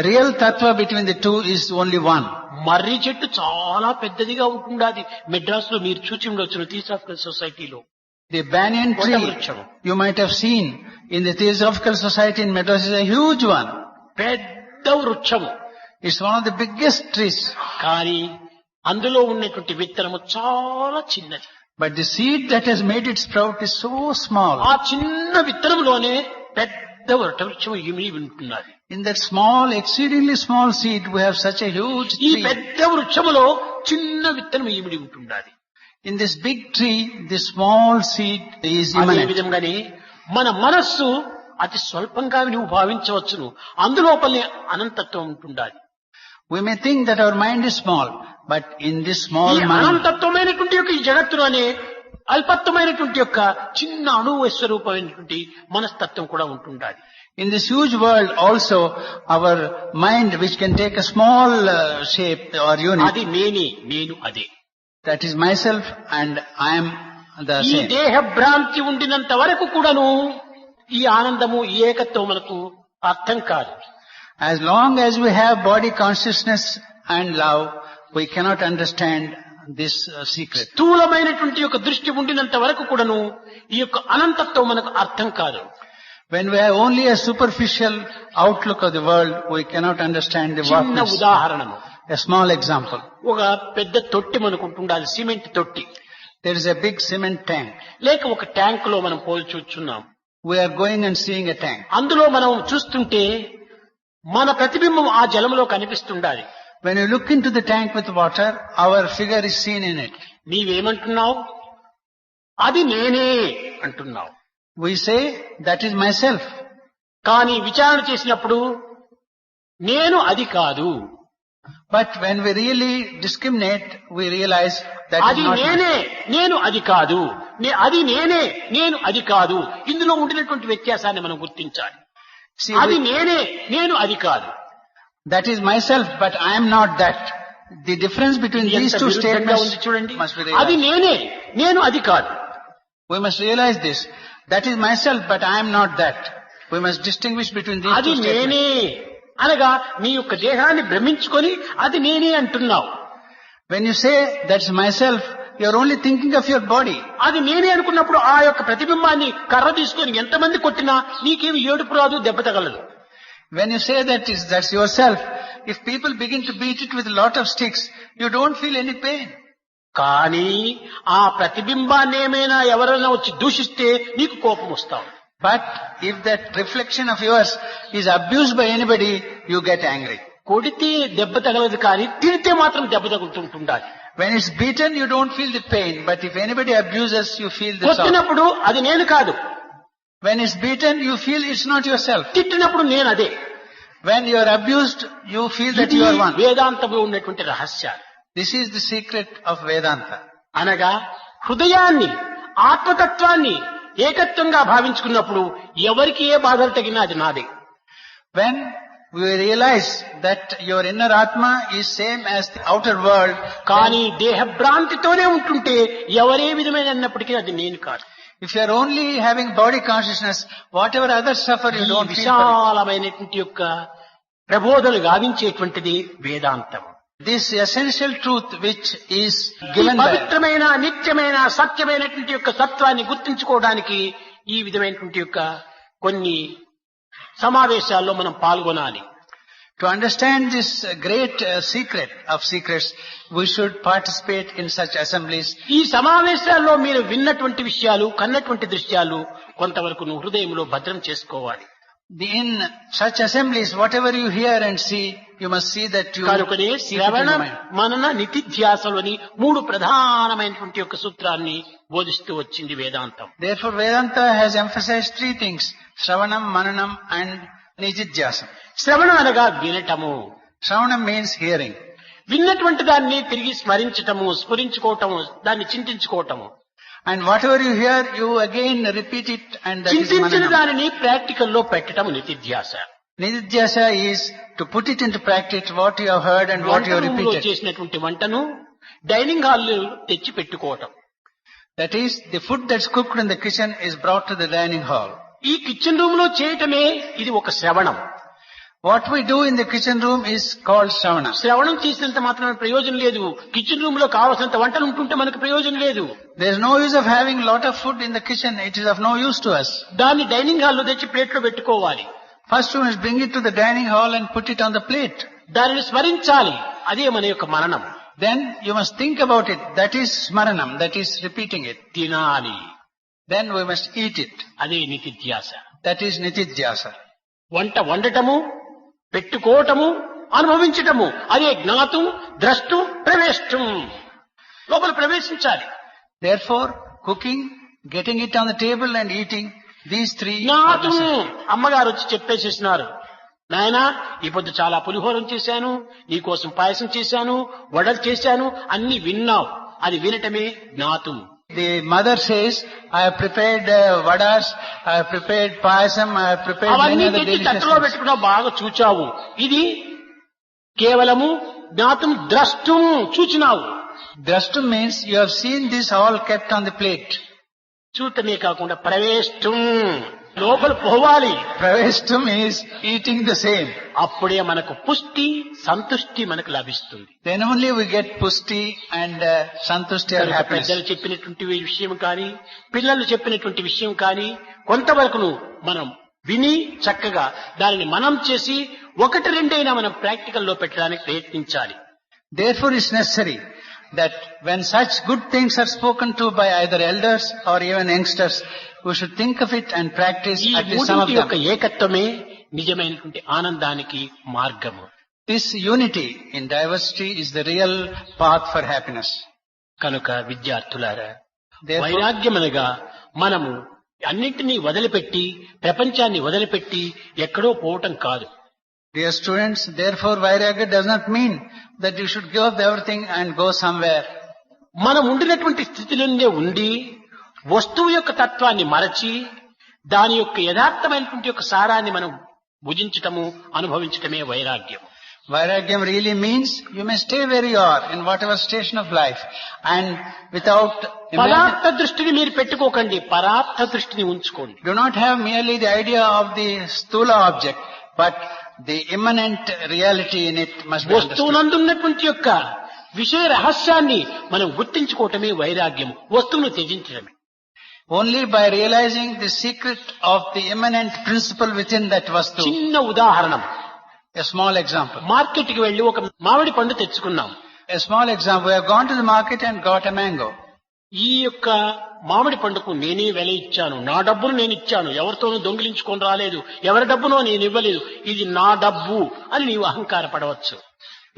real tattva between the two is only one. మర్రి చెట్టు చాలా పెద్దదిగా ఉంటుండాది. మెడ్రాస్ లో మీరు చూచి ఉండొచ్చు థియోసాఫికల్ సొసైటీలో. The banyan tree వటవృక్షం. you might have seen in the Theosophical Society in Madras is a huge one. పెద్ద వృక్షము. It's one of the biggest trees. కానీ అందులో ఉన్నటువంటి విత్తనము చాలా చిన్నది. But the seed that has made it sprout is so small. ఆ చిన్న విత్తనంలోనే పెద్ద వటవృక్షము ఇమిడి ఉంటున్నది. In that small, exceedingly small seed, we have such a huge ఈ tree. పెద్ద వృక్షములో చిన్న విత్తనం ఇమిడి ఉంటున్నది. In this big tree, the small seed is అదే immanent. విధంగానే మన మనస్సు అతి స్వల్పంగా నువ్వు భావించవచ్చును, అందులోపలనే అనంతత్వం ఉంటుండాలి. We may think that our mind is small, but in this small ఈ mind, అనంతత్వమైనటువంటి యొక్క ఈ జగత్తులోనే అల్పత్వమైనటువంటి యొక్క చిన్న అణువు స్వరూపమైనటువంటి మనస్తత్వం కూడా ఉంటుండాలి. in this huge world also, our mind which can take a small shape or unit, అది నేనే, నేను అదే. that is myself and I am the ఈ same. దేహ భ్రాంతి ఉండినంత వరకు కూడాను ఈ ఆనందము, ఈ ఏకత్వం మనకు అర్థం కాదు. As long as we have body consciousness and love, we cannot understand this secret. స్థూలమైనటువంటి యొక్క దృష్టి ఉండినంత వరకు కూడాను ఈ యొక్క అనంతత్వం మనకు అర్థం కాదు. When we have only a superficial outlook of the world, we cannot understand the చిన్న vastness. ఉదాహరణము, A small example. ఒక పెద్ద తొట్టి మనకు ఉంటుండాలి, సిమెంట్ తొట్టి. There is a big cement tank. లేక ఒక ట్యాంక్ లో మనం పోల్చి చూస్తున్నాం. We are going and seeing a tank. అందులో మనం చూస్తుంటే మన ప్రతిబింబం ఆ జలంలో కనిపిస్తుండాలి. When you look into the tank with water, our figure is seen in it. నీవేమంటున్నావు? అది నేనే అంటున్నావు. We say, that is myself. కానీ విచారణ చేసినప్పుడు నేను అది కాదు, But when we really discriminate, we realize that is అది not నేనే, నేను అది కాదు, అది నేనే, నేను అది కాదు. ఇందులో ఉండినటువంటి వ్యత్యాసాన్ని మనం గుర్తించాలి. See, అది నేనే, నేను అది కాదు. that is myself, but I am not that. The difference between these ఎంత two విరుద్ధంగా ఉంది statements చూడండి. must be అది realized. నేనే, నేను అది కాదు. We must realize this. That is myself, but I am not that. We must distinguish between these అది two statements. నేనే అనగా నీ యొక్క దేహాన్ని భ్రమించుకొని అది నేనే అంటున్నావు. When you say that's myself, you are only thinking of your body. అది నేనే అనుకున్నప్పుడు ఆ యొక్క ప్రతిబింబాన్ని కర్ర తీసుకొని ఎంతమంది కొట్టినా నీకేమి ఏడుపు రాదు, దెబ్బ తగలదు. When you say that's yourself, if people begin to beat it with a lot of sticks, you don't feel any pain. కానీ ఆ ప్రతిబింబాన్ని ఏమైనా ఎవరైనా వచ్చి దూషిస్తే నీకు కోపం వస్తావు. But if that reflection of yours is abused by anybody, you get angry. కొడితే దెబ్బ తగలదు కానీ తిడితే మాత్రం దెబ్బ తగులుతుంటుండాలి. When it's beaten, you don't feel the pain, but if anybody abuses, you feel the sorrow. కొట్టినప్పుడు అది నేను కాదు, When it's beaten, you feel it's not yourself. తిట్టినప్పుడు నేను అదే. When you are abused, you feel that ఇది you are one. వేదాంతంలో ఉన్నటువంటి రహస్యాలు. This is the secret of Vedanta. అనగా హృదయాన్ని, ఆత్మతత్వాన్ని ఏకత్వంగా భావించుకున్నప్పుడు ఎవరికి ఏ బాధలు తగినా అది నాదే. When we realize that your inner Atma is same as the outer world, కానీ దేహభ్రాంతితోనే ఉంటుంటే ఎవరే విధమైన అన్నప్పటికీ అది నేను కాదు. if you are only having body consciousness, whatever others suffer, you ఈ don't feel for it. విశాలమైనటువంటి యొక్క ప్రబోధన గావించేటువంటిది వేదాంతం. This essential truth which is ఈ given by పవిత్రమైన, నిత్యమైన, సత్యమైనటువంటి యొక్క సత్వాన్ని గుర్తించుకోవడానికి ఈ విధమైనటువంటి యొక్క కొన్ని సమావేశాల్లో మనం పాల్గొనాలి. to understand this great secret of secrets, we should participate in such assemblies. ఈ సమావేశాల్లో మీరు విన్నటువంటి విషయాలు, కన్నటువంటి దృశ్యాలు కొంతవరకు హృదయంలో భద్రం చేసుకోవాలి. In such assemblies, whatever you hear and see, you must see that you కనుకనే keep it in శ్రవణ, your mind. మనన, నితిధ్యాసలు అని 3 ప్రధానమైనటువంటి యొక్క సూత్రాన్ని బోధిస్తూ వచ్చింది వేదాంతం. Therefore, Vedanta has emphasized 3 things: Shravanam, Mananam and Nijidhyasam. శ్రవణం అనగా వినటము. Shravanam means hearing. విన్నటువంటి దాన్ని తిరిగి స్మరించటము, స్ఫురించుకోవటము, దాన్ని చింతించుకోవటము. And whatever you hear, you again repeat it, and that is చింతించిన Mananam. దానిని ప్రాక్టికల్ లో పెట్టటము నితిధ్యాస. Nijidhyasa is to put it into practice what you have heard and what you have వంటరూములో repeated. చేసినటువంటి వంటను dining hall తెచ్చి పెట్టుకోవటం. That is, the food that's cooked in the kitchen is brought to the dining hall. ఈ kitchen room లో చేయటమే ఇది ఒక శ్రవణం. What we do in the kitchen room is called Shravana. శ్రవణం చేసినంత మాత్రమే ప్రయోజనం లేదు. కిచెన్ రూమ్ లో కావాల్సినంత వంటలు ఉంటుంటే మనకు ప్రయోజనం లేదు. There is no use of having lot of food in the kitchen. It is of no use to us. దాన్ని డైనింగ్ హాల్ లో తెచ్చి ప్లేట్ లో పెట్టుకోవాలి. First you must bring it to the dining hall and put it on the plate. దానిని స్మరించాలి. అదే మన యొక్క మననం. Then you must think about it. That is Smaranam. That is repeating it. తినాలి. Then we must eat it. అదే నితిధ్యాస. That is Nitidhyasa. వంట వండటము, పెట్టుకోవటము, అనుభవించటము, అదే జ్ఞాతం, ద్రష్టం, ప్రవేశం. లోపల ప్రవేశించాలి. Therefore, cooking, getting it on the table and eating, these 3 are జ్ఞాతం. necessary. అమ్మగారు వచ్చి చెప్పేసేసినారు, నాయనా ఈ పొద్దు చాలా పులిహోరం చేశాను, నీకోసం పాయసం చేశాను, వడలు చేశాను, అన్ని విన్నావు. అది వినటమే జ్ఞాతం. The mother says, I have prepared vadas, I have prepared payasam, I have prepared many అవన్నీ other తెచ్చి delicious తట్టులో things. పెట్టుకున్నావు, బాగా చూచావు. ఇది కేవలము జ్ఞాతం, ద్రష్టం, చూచినావు. Drashtum means you have seen this all kept on the plate. చూడటమే కాకుండా ప్రవేశం, లోపల పోవాలి. Praveshtum is eating the same. అప్పుడే మనకు పుష్టి, సంతుష్టి మనకు లభిస్తుంది. Then only we get pusti and santushti or కనుక happiness. పెద్దలు చెప్పినటువంటి విషయం కానీ, పిల్లలు చెప్పినటువంటి విషయం కానీ కొంతవరకును మనం విని చక్కగా దానిని మనం చేసి 1-2 మనం ప్రాక్టికల్ లో పెట్టడానికి ప్రయత్నించాలి. Therefore it's necessary that when such good things are spoken to by either elders or even youngsters, we should think of it and practice ఈ at least some of మూడింటి యొక్క them. ఏకత్వమే నిజమైనటువంటి ఆనందానికి మార్గము. This unity in diversity is the real path for happiness. కనుక విద్యార్థులారా, Therefore, వైరాగ్యమనగా మనము అన్నింటినీ వదిలిపెట్టి, ప్రపంచాన్ని వదిలిపెట్టి ఎక్కడో పోవటం కాదు. dear students, therefore Vairagya does not mean that you should give up everything and go somewhere. మనం ఉండినటువంటి స్థితిలోనే ఉండి వస్తువు యొక్క తత్వాన్ని మరచి దాని యొక్క యథార్థమైనటువంటి యొక్క సారాన్ని మనం భుజించటము, అనుభవించటమే వైరాగ్యం. Vairagyam really means you may stay where you are in whatever station of life and without పదార్థ దృష్టిని మీరు పెట్టుకోకండి, పరార్థ దృష్టిని ఉంచుకోండి. do not have merely the idea of the sthula object, but the immanent reality in it must be understood. వస్తువునందున్నటువంటి యొక్క విషయ రహస్యాన్ని మనం గుర్తించుకోవటమే వైరాగ్యం, వస్తువును త్యజించడమే. Only by realizing the secret of the immanent principle within that vastu. చిన్న ఉదాహరణ, A small example. Market కి వెళ్లి ఒక మామిడి పండు తెచ్చుకున్నాం. A small example. We have gone to the market and got a mango. ఈ యొక్క మామిడి పండుకు నేనే వెల ఇచ్చాను, నా డబ్బును నేను ఇచ్చాను, ఎవరితోనూ దొంగిలించుకొని రాలేదు, ఎవరి డబ్బునో నేను ఇవ్వలేదు, ఇది నా డబ్బు అని నీవు అహంకారపడవచ్చు.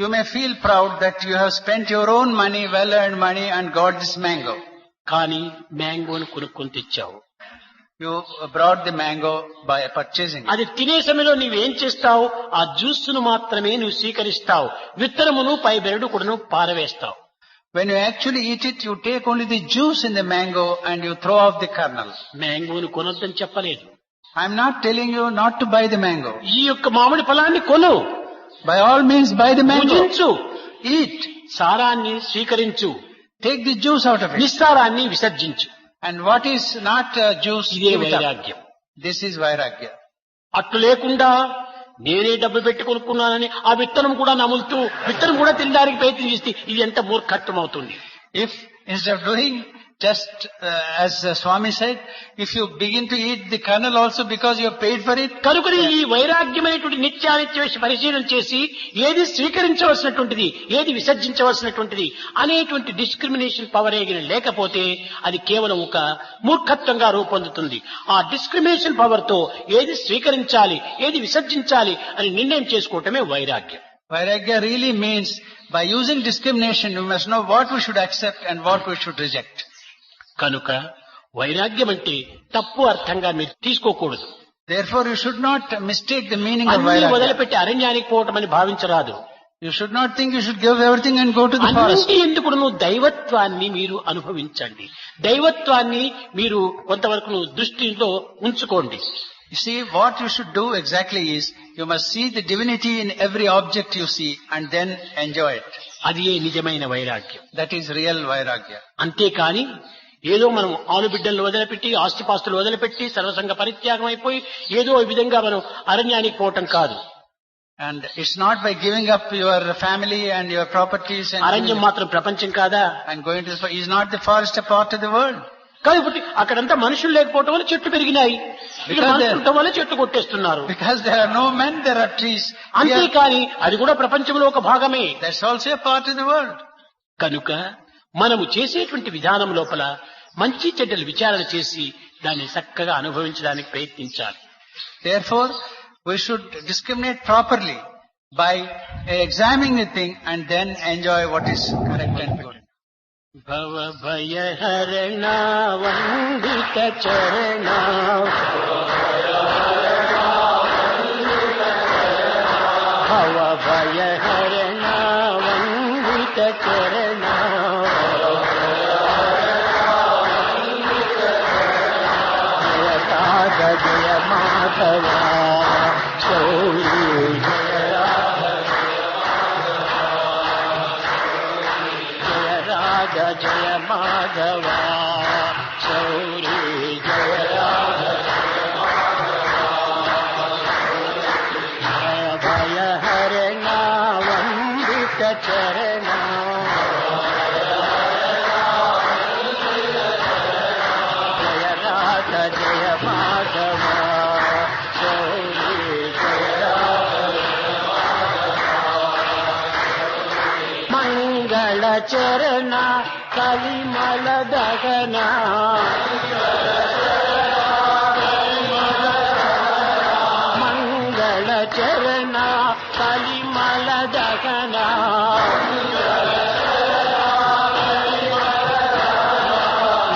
You may feel proud that you have spent your own money, well-earned money, and got this mango. కానీ మ్యాంగోను కొనుక్కొని తెచ్చావు. You brought the mango by purchasing it. అది తినే సమయంలో నీవేం చేస్తావు? ఆ జ్యూస్ను మాత్రమే నువ్వు స్వీకరిస్తావు, విత్తనమును పై బెరడు కూడాను పారవేస్తావు. When you actually eat it, you take only the juice in the mango and you throw off the kernel. మ్యాంగోను కొనొద్దని చెప్పలేదు. I am not telling you not to buy the mango. ఈ యొక్క మామిడి ఫలాన్ని కొను, By all means buy the mango. భుజించు, Eat. సారాన్ని స్వీకరించు, Take the juice out of it. నిస్సారాన్ని విసర్జించు. And what is not juice, ఇదే give it up. వైరాగ్యం. This is vairagya. అట్లు లేకుండా నేనే డబ్బు పెట్టి కొనుక్కున్నానని ఆ విత్తనం కూడా నములుతూ విత్తనం కూడా తినడానికి ప్రయత్నం చేస్తే ఇది ఎంత మూర్ఖత్వం అవుతుంది. If instead of doing just as Swami said, if you begin to eat the kernel also because you have paid for it, కనుకనే ఈ వైరాగ్యమైనటువంటి నిత్యానిత్య పరిశీలన చేసి ఏది స్వీకరించవలసినటువంటిది, ఏది విసర్జించవలసినటువంటిది అనేటువంటి డిస్క్రిమినేషన్ పవర్ ఏగిన లేకపోతే అది కేవలం ఒక మూర్ఖత్వంగా రూపొందుతుంది. ఆ డిస్క్రిమినేషన్ పవర్ తో ఏది స్వీకరించాలి, ఏది విసర్జించాలి అని నిర్ణయం చేసుకోవటమే వైరాగ్యం. vairagya really means by using discrimination you must know what we should accept and what we should reject. కనుక వైరాగ్యం అంటే తప్పు అర్థంగా మీరు తీసుకోకూడదు. Therefore you should not mistake the meaning of అన్ని vairagya. వదిలిపెట్టి అరణ్యానికి పోవటం అని భావించరాదు. You should not think you should give everything and go to the forest. అన్నింటి ఎందుకు నువ్వు దైవత్వాన్ని మీరు అనుభవించండి, దైవత్వాన్ని మీరు కొంతవరకు దృష్టిలో ఉంచుకోండి. You see, what you should do exactly is, you must see the divinity in every object you see and then enjoy it. అది నిజమైన వైరాగ్యం. That is real vairagya. అంతేకాని ఏదో మనం ఆలుబిడ్డలను వదిలిపెట్టి, ఆస్తిపాస్తులు వదిలిపెట్టి, సర్వసంగ పరిత్యాగం అయిపోయి ఏదో ఈ విధంగా మనం అరణ్యానికి పోవటం కాదు. And it's not by giving up your family and your properties అరణ్యం మాత్రం ప్రపంచం కాదా? and going to the forest. Is not the forest a part of the world? కాబట్టి అక్కడంతా మనుషులు లేకపోవటం వల్ల చెట్లు పెరిగినాయి, ఇక్కడ మనుషులు ఉండటం వల్ల చెట్లు కొట్టేస్తున్నారు. Because there are no men, there are trees. అంతేకాని అది కూడా ప్రపంచంలో ఒక భాగమే. That's also a part of the world. కనుక మనము చేసేటువంటి విధానం లోపల మంచి చెడ్డలు విచారణ చేసి దాన్ని చక్కగా అనుభవించడానికి ప్రయత్నించాలి. Therefore, we should discriminate properly by examining the thing and then enjoy what is correct and good. భవ భయ హరణ వందిత చరణ భవ భయ హరణ వందిత చరణ జయ మాధవ శౌరీ జయ మాధవ శౌరీ జయ భయ హరణ వందిత చరణ జయ రాధ జయ మాధవ శౌరీ జయ మంగళ చరణ కలిమల దగన మంగళ చరణ కలిమల దగన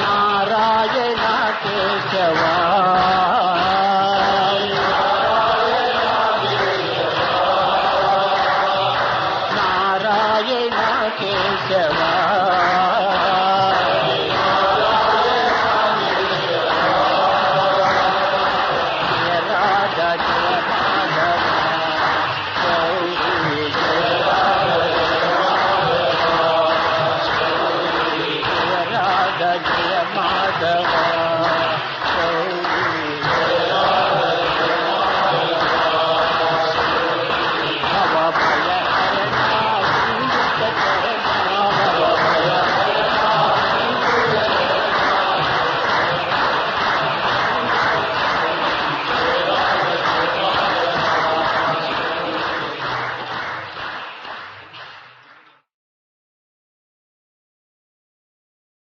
నారాయణ కేశవ నారాయణ కేశవ జయ మాధవ